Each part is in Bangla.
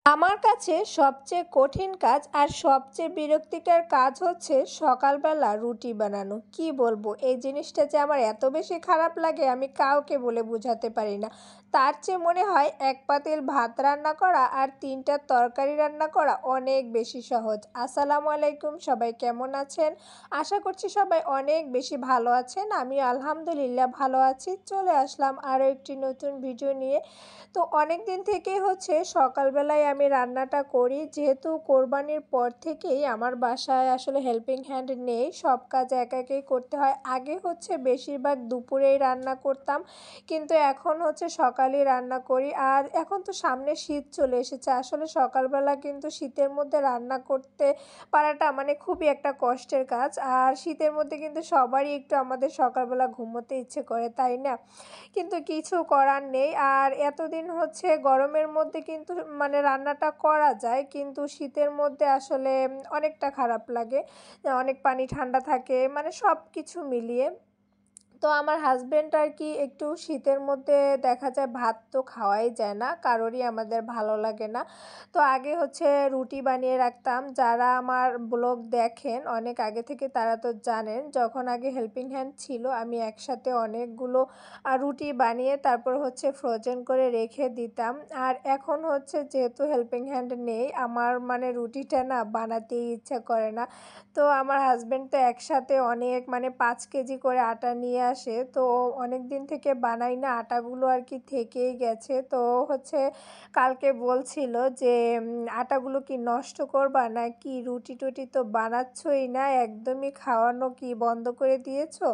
আমার কাছে সবচেয়ে কঠিন কাজ আর সবচেয়ে বিরক্তিকর কাজ হচ্ছে সকালবেলা রুটি বানানো। কি বলবো, এই জিনিসটা যে আমার এত বেশি খারাপ লাগে আমি কাউকে বলে বোঝাতে পারি না। তার চেয়ে মনে হয় এক পাতিল ভাত রান্না করা আর ৩টা তরকারি রান্না করা অনেক বেশি সহজ। আসসালামু আলাইকুম, সবাই কেমন আছেন? আশা করছি সবাই অনেক বেশি ভালো আছেন। আমি আলহামদুলিল্লাহ ভালো আছি। চলে আসলাম আরও একটি নতুন ভিডিও নিয়ে। তো অনেক দিন থেকেই হচ্ছে সকালবেলায় আমি রান্নাটা করি, যেহেতু কোরবানির পর থেকেই আমার বাসায় আসলে হেল্পিং হ্যান্ড নেই, সব কাজ একা একাই করতে হয়। আগে হচ্ছে বেশিরভাগ দুপুরেই রান্না করতাম, কিন্তু এখন হচ্ছে সকালেই রান্না করি। আর এখন তো সামনে শীত চলে এসেছে, আসলে সকালবেলা কিন্তু শীতের মধ্যে রান্না করতে পারাটা মানে খুবই একটা কষ্টের কাজ। আর শীতের মধ্যে কিন্তু সবারই একটু আমাদের সকালবেলা ঘুমোতে ইচ্ছে করে, তাই না? কিন্তু কিছু করার নেই। আর এতদিন হচ্ছে গরমের মধ্যে কিন্তু মানে রান্নাটা করা যায়, কিন্তু শীতের মধ্যে আসলে অনেকটা খারাপ লাগে। অনেক পানি ঠান্ডা থাকে, মানে সব কিছু মিলিয়ে। তো আমার হাজব্যান্ড আর কি একটু শীতের মধ্যে দেখা যায় ভাত তো খাওয়াই যায় না, কারোরই আমাদের ভালো লাগে না। তো আগে হচ্ছে রুটি বানিয়ে রাখতাম। যারা আমার ব্লগ দেখেন অনেক আগে থেকে তারা তো জানেন, যখন আগে হেল্পিং হ্যান্ড ছিল আমি একসাথে অনেকগুলো রুটি বানিয়ে তারপর হচ্ছে ফ্রোজেন করে রেখে দিতাম। আর এখন হচ্ছে যেহেতু হেল্পিং হ্যান্ড নেই, আমার মানে রুটিটা না বানাতেই ইচ্ছা করে না। তো আমার হাজব্যান্ড তো একসাথে অনেক মানে ৫ কেজি করে আটা নিয়ে আসে, তো অনেক দিন থেকে বানাই না, আটাগুলো আর কি থেকেই গেছে। তো হচ্ছে কালকে বলছিল যে আটাগুলো কি নষ্ট করবা না কি, রুটি টুটি তো বানাচ্ছই না, একদমই খাওয়ানো কি বন্ধ করে দিয়েছো?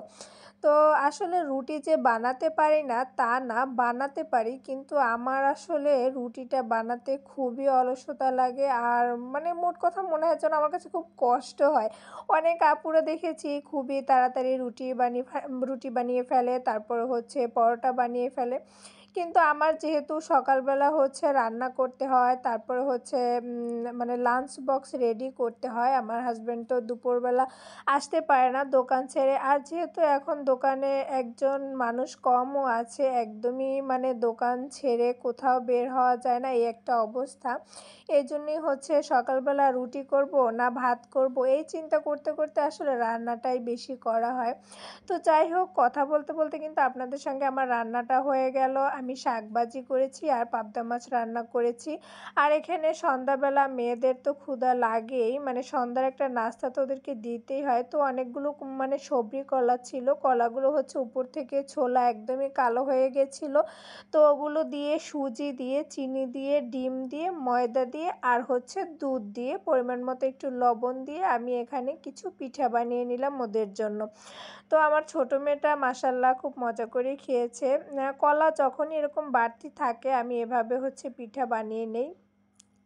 তো আসলে রুটি যে বানাতে পারি না তা না, বানাতে পারি, কিন্তু আমার আসলে রুটিটা বানাতে খুবই অলসতা লাগে। আর মানে মোট কথা মনে হয় যেন আমার কাছে খুব কষ্ট হয়। অনেক আপুরা দেখেছি খুবই তাড়াতাড়ি রুটি বানিয়ে ফেলে, তারপর হচ্ছে পরোটা বানিয়ে ফেলে। কিন্তু আমার যেহেতু সকালবেলা হচ্ছে রান্না করতে হয়, তারপরে হচ্ছে মানে লাঞ্চ বক্স রেডি করতে হয়। আমার হাজব্যান্ড তো দুপুরবেলা আসতে পারে না দোকান ছেড়ে। আর যেহেতু এখন দোকানে একজন মানুষ কমও আছে, একদমই মানে দোকান ছেড়ে কোথাও বের হওয়া যায় না, এই একটা অবস্থা। এই জন্যই হচ্ছে সকালবেলা রুটি করব না ভাত করব, এই চিন্তা করতে করতে আসলে রান্নাটাই বেশি করা হয়। তো যাই হোক, কথা বলতে বলতে কিন্তু আপনাদের সঙ্গে আমার রান্নাটা হয়ে গেল। আমি শাকভাজি করেছি আর পাবদা মাছ রান্না করেছি। আর এখানে সন্ধ্যাবেলা মেয়েদের তো ক্ষুধা লাগেই, মানে সন্ধ্যার একটা নাস্তা তো ওদেরকে দিতেই হয়। তো অনেকগুলো মানে সবরি কলা ছিল, কলাগুলো হচ্ছে উপর থেকে ছোলা একদমই কালো হয়ে গেছিলো। তো ওগুলো দিয়ে সুজি দিয়ে চিনি দিয়ে ডিম দিয়ে ময়দা দিয়ে আর হচ্ছে দুধ দিয়ে পরিমাণ মতো একটু লবণ দিয়ে আমি এখানে কিছু পিঠা বানিয়ে নিলাম ওদের জন্য। তো আমার ছোটো মেয়েটা মাশাআল্লাহ খুব মজা করে খেয়েছে। কলা যখনই এরকম বাড়তি থাকে আমি এভাবে হচ্ছে পিঠা বানিয়ে নেই,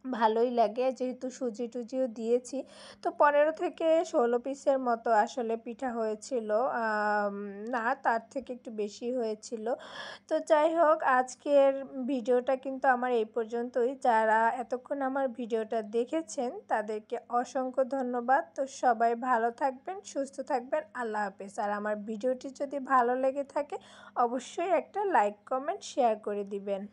ভালোই লাগে, যেহেতু সুজি টুজিও দিয়েছি। তো ১৫ থেকে ১৬ পিসের মতো আসলে পিঠা হয়েছিল, না তার থেকে একটু বেশি হয়েছিল। তো যাই হোক, আজকের ভিডিওটা কিন্তু আমার এই পর্যন্তই। যারা এতক্ষণ আমার ভিডিওটা দেখেছেন তাদেরকে অসংখ্য ধন্যবাদ। তো সবাই ভালো থাকবেন, সুস্থ থাকবেন, আল্লাহ হাফেজ। আর আমার ভিডিওটি যদি ভালো লেগে থাকে অবশ্যই একটা লাইক কমেন্ট শেয়ার করে দিবেন।